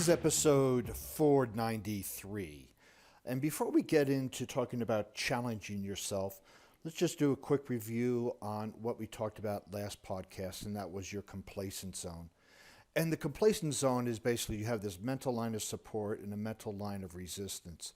is episode 493. And before we get into talking about challenging yourself, let's just do a quick review on what we talked about last podcast, and that was your complacent zone. And the complacent zone is basically you have this mental line of support and a mental line of resistance.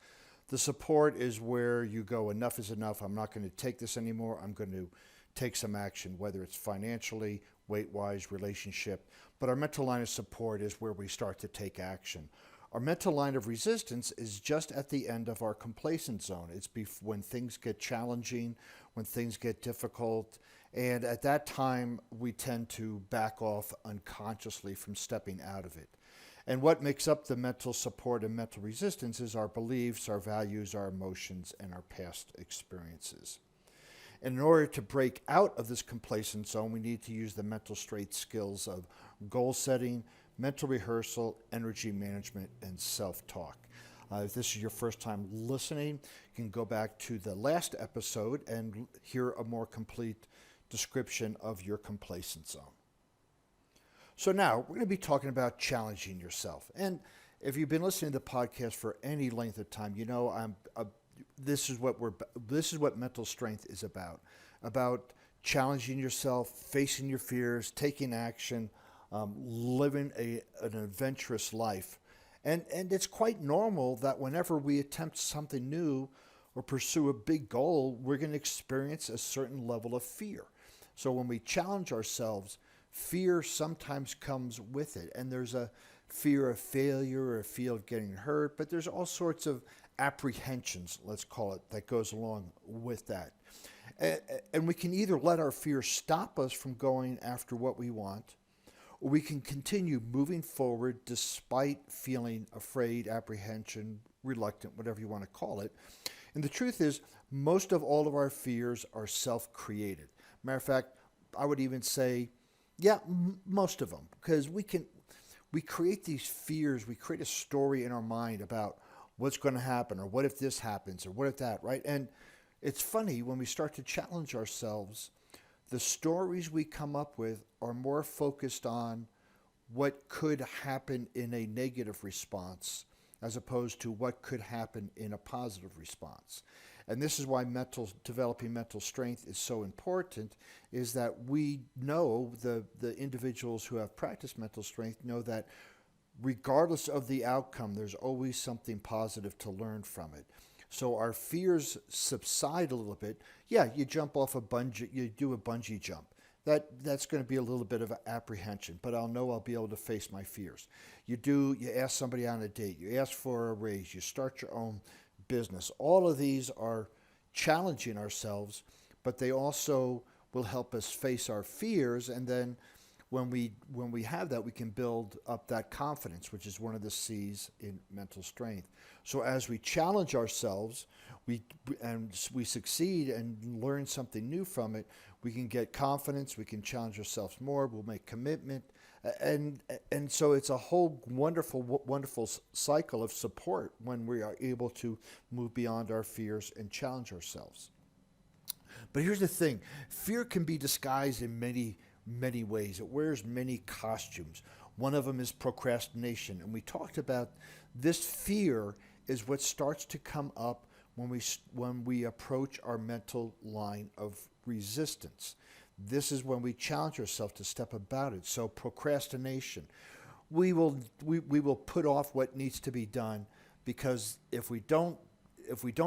The support is where you go, enough is enough. I'm not going to take this anymore. I'm going to take some action, whether it's financially, weight-wise, relationship. But our mental line of support is where we start to take action. Our mental line of resistance is just at the end of our complacent zone. It's when things get challenging, when things get difficult, and at that time we tend to back off unconsciously from stepping out of it. And what makes up the mental support and mental resistance is our beliefs, our values, our emotions, and our past experiences. And in order to break out of this complacent zone, we need to use the mental strength skills of goal setting, mental rehearsal, energy management, and self-talk. If this is your first time listening, you can go back to the last episode and hear a more complete description of your complacent zone. So now we're going to be talking about challenging yourself. And if you've been listening to the podcast for any length of time, you know this is what mental strength is about challenging yourself, facing your fears, taking action, living an adventurous life. And it's quite normal that whenever we attempt something new or pursue a big goal, we're going to experience a certain level of fear. So when we challenge ourselves, fear sometimes comes with it. And there's a fear of failure or a fear of getting hurt, but there's all sorts of apprehensions, let's call it, that goes along with that. And we can either let our fear stop us from going after what we want, or we can continue moving forward despite feeling afraid, apprehension, reluctant, whatever you want to call it. And the truth is, most of all of our fears are self-created. Matter of fact, I would even say, most of them, because we create these fears, we create a story in our mind about what's going to happen, or what if this happens, or what if that, right? And it's funny, when we start to challenge ourselves, the stories we come up with are more focused on what could happen in a negative response as opposed to what could happen in a positive response. And this is why developing mental strength is so important, is that we know, the individuals who have practiced mental strength know that regardless of the outcome, there's always something positive to learn from it. So our fears subside a little bit. Yeah, you jump off you do a bungee jump. That's going to be a little bit of apprehension, but I'll be able to face my fears. You ask somebody on a date, you ask for a raise, you start your own business. All of these are challenging ourselves, but they also will help us face our fears, and then when we have that, we can build up that confidence, which is one of the C's in mental strength. So as we challenge ourselves, we succeed and learn something new from it, we can get confidence, we can challenge ourselves more, we'll make commitment, and so it's a whole wonderful cycle of support when we are able to move beyond our fears and challenge ourselves. But here's the thing, fear can be disguised in many ways. It wears many costumes. One of them is procrastination. And we talked about this fear is what starts to come up when we approach our mental line of resistance. This is when we challenge ourselves to step about it. So procrastination. We will put off what needs to be done, because if we don't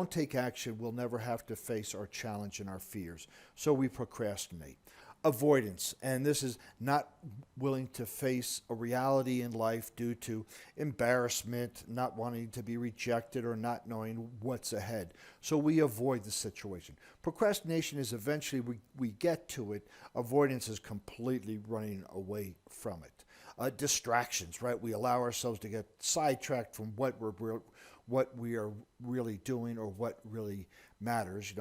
take action, we'll never have to face our challenge and our fears. So we procrastinate. Avoidance, and this is not willing to face a reality in life due to embarrassment, not wanting to be rejected, or not knowing what's ahead. So we avoid the situation. Procrastination is eventually we get to it. Avoidance is completely running away from it. Distractions, right? We allow ourselves to get sidetracked from what we are really doing or what really matters.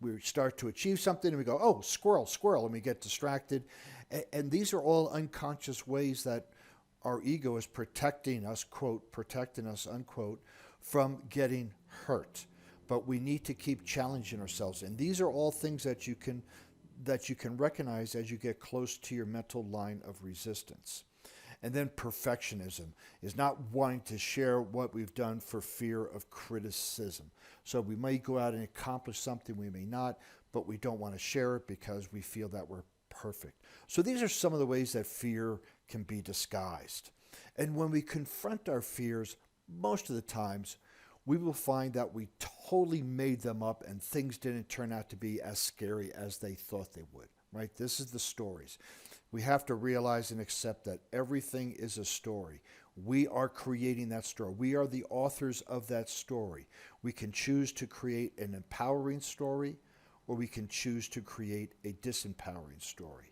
We start to achieve something and we go, oh, squirrel, and we get distracted. And these are all unconscious ways that our ego is protecting us, quote, protecting us, unquote, from getting hurt. But we need to keep challenging ourselves. And these are all things that you can recognize as you get close to your mental line of resistance. And then perfectionism is not wanting to share what we've done for fear of criticism. So we may go out and accomplish something, we may not, but we don't want to share it because we feel that we're perfect. So these are some of the ways that fear can be disguised. And when we confront our fears, most of the times, we will find that we totally made them up and things didn't turn out to be as scary as they thought they would, right? This is the stories. We have to realize and accept that everything is a story. We are creating that story. We are the authors of that story. We can choose to create an empowering story, or we can choose to create a disempowering story.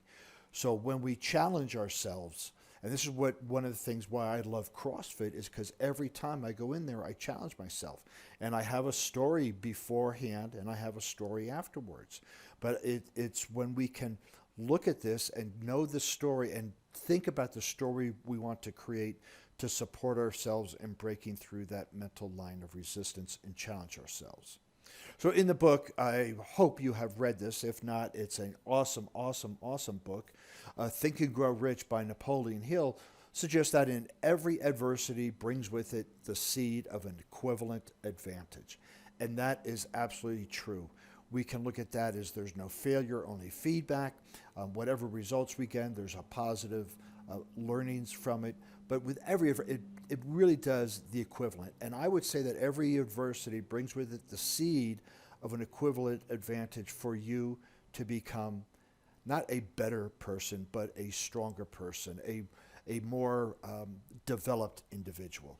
So when we challenge ourselves, and this is what one of the things why I love CrossFit is because every time I go in there, I challenge myself. And I have a story beforehand and I have a story afterwards. But it's when we can look at this and know the story and think about the story we want to create to support ourselves in breaking through that mental line of resistance and challenge ourselves. So in the book, I hope you have read this. If not, it's an awesome, awesome, awesome book. Think and Grow Rich by Napoleon Hill suggests that in every adversity brings with it the seed of an equivalent advantage. And that is absolutely true. We can look at that as there's no failure, only feedback. Whatever results we get, there's a positive learnings from it. But with it really does the equivalent. And I would say that every adversity brings with it the seed of an equivalent advantage for you to become not a better person, but a stronger person, a more developed individual.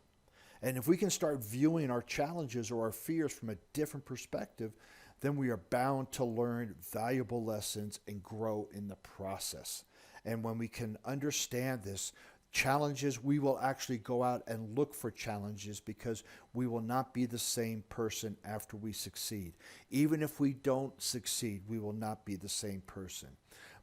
And if we can start viewing our challenges or our fears from a different perspective, then we are bound to learn valuable lessons and grow in the process. And when we can understand this, challenges, we will actually go out and look for challenges because we will not be the same person after we succeed. Even if we don't succeed, we will not be the same person.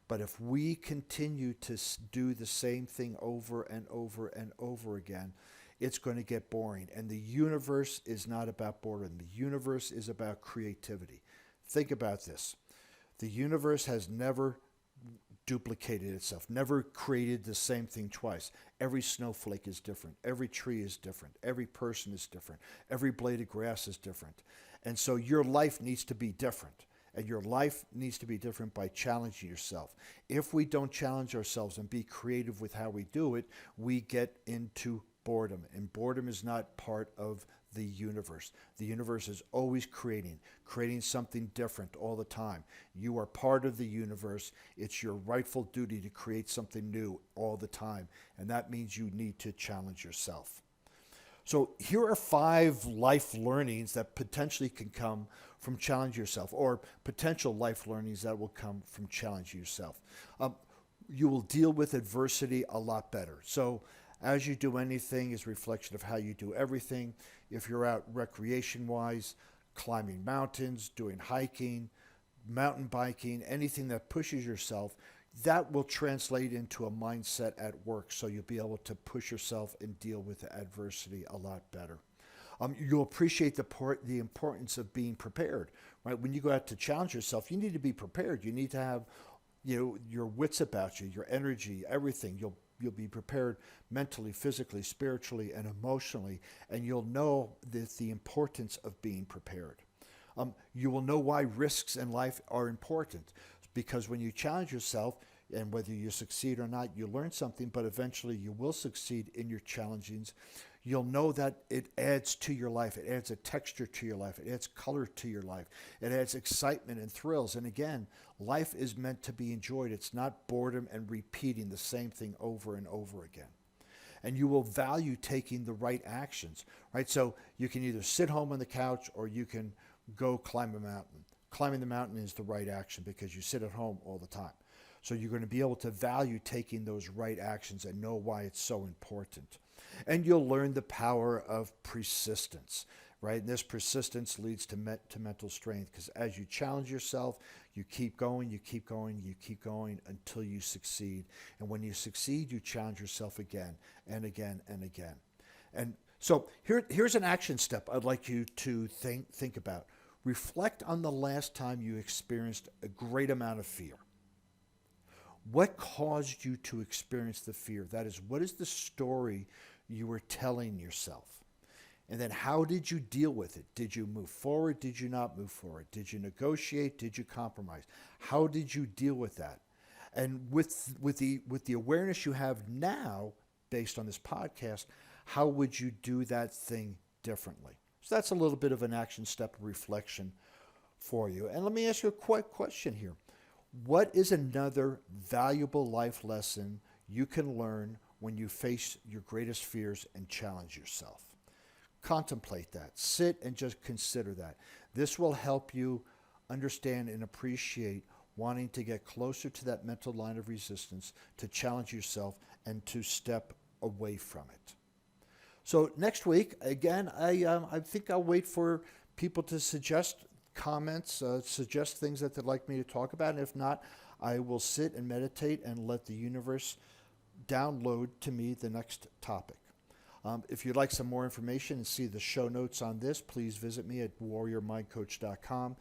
But if we continue to do the same thing over and over and over again, it's going to get boring. And the universe is not about boredom. The universe is about creativity. Think about this. The universe has never duplicated itself, never created the same thing twice. Every snowflake is different. Every tree is different. Every person is different. Every blade of grass is different. And so your life needs to be different. And your life needs to be different by challenging yourself. If we don't challenge ourselves and be creative with how we do it, we get into boredom. And boredom is not part of the universe. The universe is always creating something different all the time. You are part of the universe. It's your rightful duty to create something new all the time. And that means you need to challenge yourself. So here are 5 life learnings that potentially can come from challenging yourself, or potential life learnings that will come from challenging yourself. You will deal with adversity a lot better. So as you do anything is a reflection of how you do everything. If you're out recreation-wise, climbing mountains, doing hiking, mountain biking, anything that pushes yourself, that will translate into a mindset at work. So you'll be able to push yourself and deal with the adversity a lot better. You'll appreciate the importance of being prepared, right? When you go out to challenge yourself, you need to be prepared. You need to have, your wits about you, your energy, everything. You'll be prepared mentally, physically, spiritually, and emotionally, and you'll know the importance of being prepared. You will know why risks in life are important, because when you challenge yourself, and whether you succeed or not, you learn something, but eventually you will succeed in your challengings. You'll know that it adds to your life. It adds a texture to your life. It adds color to your life. It adds excitement and thrills. And again, life is meant to be enjoyed. It's not boredom and repeating the same thing over and over again. And you will value taking the right actions, right? So you can either sit home on the couch or you can go climb a mountain. Climbing the mountain is the right action because you sit at home all the time. So you're going to be able to value taking those right actions and know why it's so important. And you'll learn the power of persistence, right? And this persistence leads to mental strength, because as you challenge yourself, you keep going, you keep going, you keep going until you succeed. And when you succeed, you challenge yourself again and again and again. And so here's an action step I'd like you to think about. Reflect on the last time you experienced a great amount of fear. What caused you to experience the fear? That is, what is the story you were telling yourself? And then how did you deal with it? Did you move forward? Did you not move forward? Did you negotiate? Did you compromise? How did you deal with that? And with the awareness you have now, based on this podcast, how would you do that thing differently? So that's a little bit of an action step reflection for you. And let me ask you a quick question here. What is another valuable life lesson you can learn when you face your greatest fears and challenge yourself? Contemplate that. Sit and just consider that. This will help you understand and appreciate wanting to get closer to that mental line of resistance, to challenge yourself, and to step away from it. So next week, again, I think I'll wait for people to suggest comments, suggest things that they'd like me to talk about. And if not, I will sit and meditate and let the universe download to me the next topic. If you'd like some more information and see the show notes on this, please visit me at warriormindcoach.com.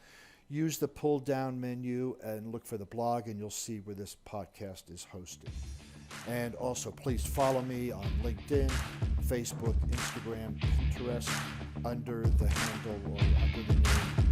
Use the pull down menu and look for the blog, and you'll see where this podcast is hosted. And also, please follow me on LinkedIn, Facebook, Instagram, Pinterest, under the handle or under the name